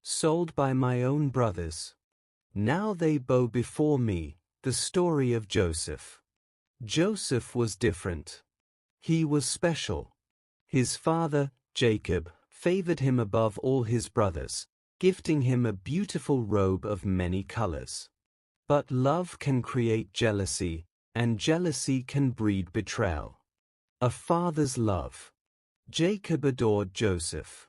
sold by my own brothers. Now they bow before me, the story of Joseph. Joseph was different. He was special. His father, Jacob, favored him above all his brothers, gifting him a beautiful robe of many colors. But love can create jealousy, and jealousy can breed betrayal. A father's love. Jacob adored Joseph.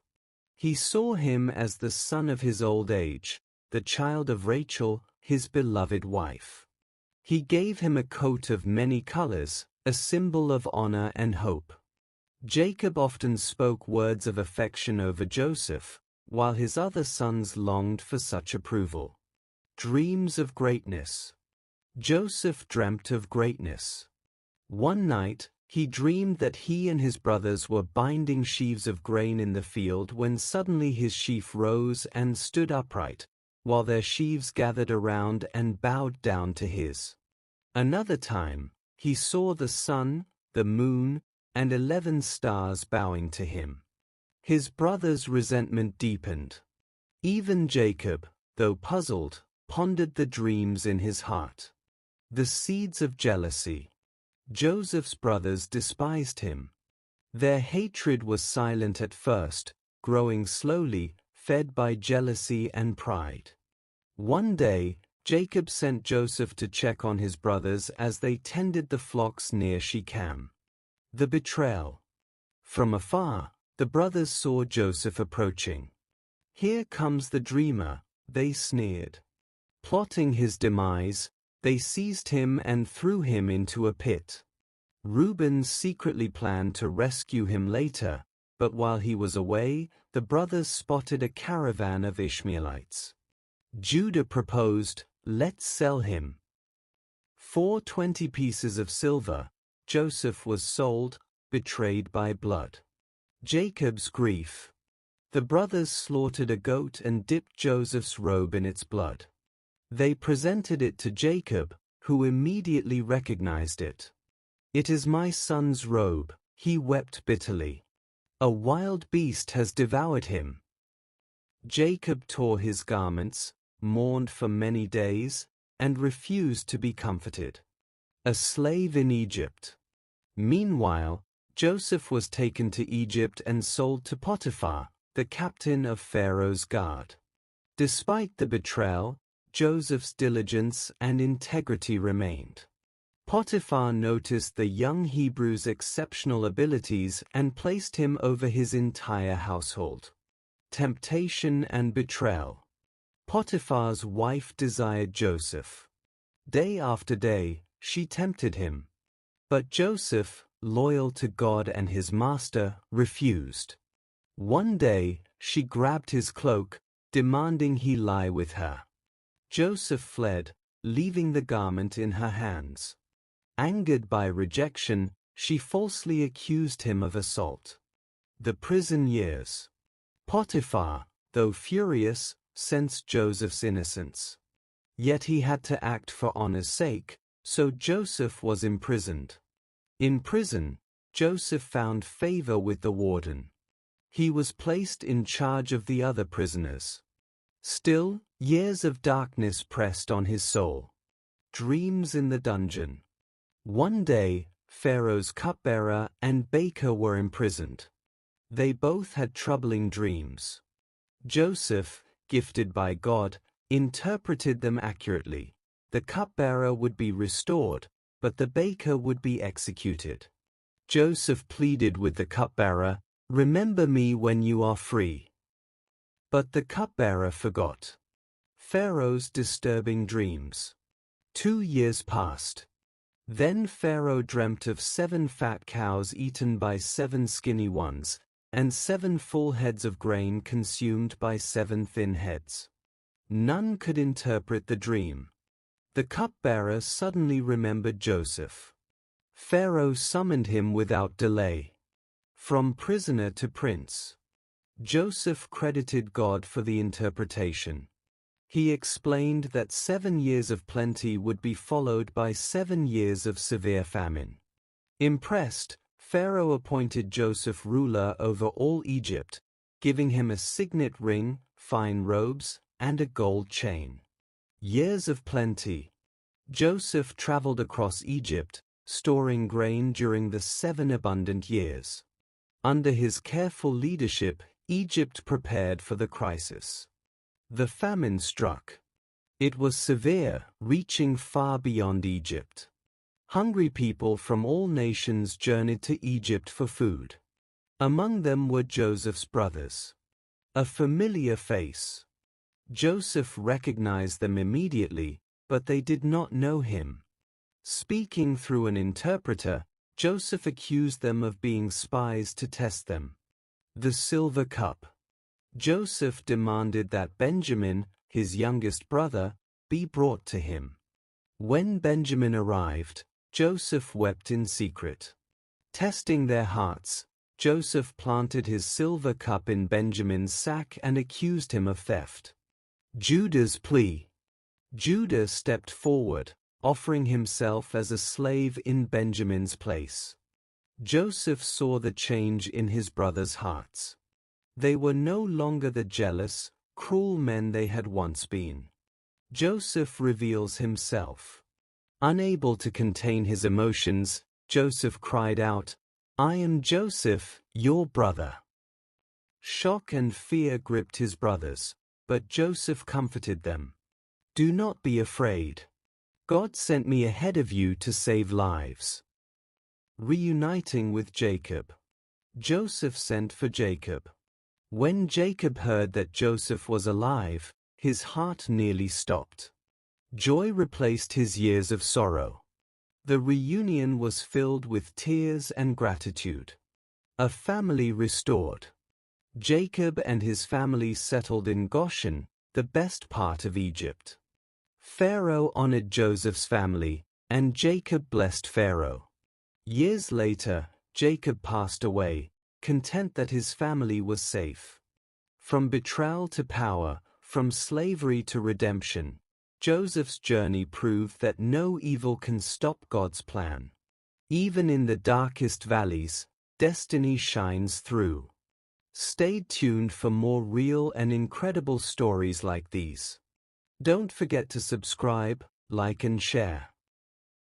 He saw him as the son of his old age, the child of Rachel, his beloved wife. He gave him a coat of many colors, a symbol of honor and hope. Jacob often spoke words of affection over Joseph, while his other sons longed for such approval. Dreams of greatness. Joseph dreamt of greatness. One night, he dreamed that he and his brothers were binding sheaves of grain in the field when suddenly his sheaf rose and stood upright, while their sheaves gathered around and bowed down to his. Another time, he saw the sun, the moon, and 11 stars bowing to him. His brothers' resentment deepened. Even Jacob, though puzzled, pondered the dreams in his heart. The seeds of jealousy. Joseph's brothers despised him. Their hatred was silent at first, growing slowly, fed by jealousy and pride. One day, Jacob sent Joseph to check on his brothers as they tended the flocks near Shechem. The betrayal. From afar, the brothers saw Joseph approaching. "Here comes the dreamer," they sneered. Plotting his demise, they seized him and threw him into a pit. Reuben secretly planned to rescue him later, but while he was away, the brothers spotted a caravan of Ishmaelites. Judah proposed, "Let's sell him." For 20 pieces of silver, Joseph was sold, betrayed by blood. Jacob's grief. The brothers slaughtered a goat and dipped Joseph's robe in its blood. They presented it to Jacob, who immediately recognized it. "It is my son's robe," he wept bitterly. "A wild beast has devoured him." Jacob tore his garments, mourned for many days, and refused to be comforted. A slave in Egypt. Meanwhile, Joseph was taken to Egypt and sold to Potiphar, the captain of Pharaoh's guard. Despite the betrayal, Joseph's diligence and integrity remained. Potiphar noticed the young Hebrew's exceptional abilities and placed him over his entire household. Temptation and betrayal. Potiphar's wife desired Joseph. Day after day, she tempted him. But Joseph, loyal to God and his master, refused. One day, she grabbed his cloak, demanding he lie with her. Joseph fled, leaving the garment in her hands. Angered by rejection, she falsely accused him of assault. The prison years. Potiphar, though furious, sensed Joseph's innocence. Yet he had to act for honor's sake, so Joseph was imprisoned. In prison, Joseph found favor with the warden. He was placed in charge of the other prisoners. Still, years of darkness pressed on his soul. Dreams in the dungeon. One day, Pharaoh's cupbearer and baker were imprisoned. They both had troubling dreams. Joseph, gifted by God, interpreted them accurately. The cupbearer would be restored, but the baker would be executed. Joseph pleaded with the cupbearer, "Remember me when you are free." But the cupbearer forgot. Pharaoh's disturbing dreams. 2 years passed. Then Pharaoh dreamt of 7 fat cows eaten by 7 skinny ones, and 7 full heads of grain consumed by 7 thin heads. None could interpret the dream. The cupbearer suddenly remembered Joseph. Pharaoh summoned him without delay. From prisoner to prince. Joseph credited God for the interpretation. He explained that 7 years of plenty would be followed by 7 years of severe famine. Impressed, Pharaoh appointed Joseph ruler over all Egypt, giving him a signet ring, fine robes, and a gold chain. Years of plenty. Joseph traveled across Egypt, storing grain during the 7 abundant years. Under his careful leadership, Egypt prepared for the crisis. The famine struck. It was severe, reaching far beyond Egypt. Hungry people from all nations journeyed to Egypt for food. Among them were Joseph's brothers. A familiar face. Joseph recognized them immediately, but they did not know him. Speaking through an interpreter, Joseph accused them of being spies to test them. The silver cup. Joseph demanded that Benjamin, his youngest brother, be brought to him. When Benjamin arrived, Joseph wept in secret. Testing their hearts, Joseph planted his silver cup in Benjamin's sack and accused him of theft. Judah's plea. Judah stepped forward, offering himself as a slave in Benjamin's place. Joseph saw the change in his brothers' hearts. They were no longer the jealous, cruel men they had once been. Joseph reveals himself. Unable to contain his emotions, Joseph cried out, "I am Joseph, your brother." Shock and fear gripped his brothers, but Joseph comforted them. "Do not be afraid. God sent me ahead of you to save lives." Reuniting with Jacob. Joseph sent for Jacob. When Jacob heard that Joseph was alive, his heart nearly stopped. Joy replaced his years of sorrow. The reunion was filled with tears and gratitude. A family restored. Jacob and his family settled in Goshen, the best part of Egypt. Pharaoh honored Joseph's family, and Jacob blessed Pharaoh. Years later, Jacob passed away, content that his family was safe. From betrayal to power, from slavery to redemption, Joseph's journey proved that no evil can stop God's plan. Even in the darkest valleys, destiny shines through. Stay tuned for more real and incredible stories like these. Don't forget to subscribe, like and share.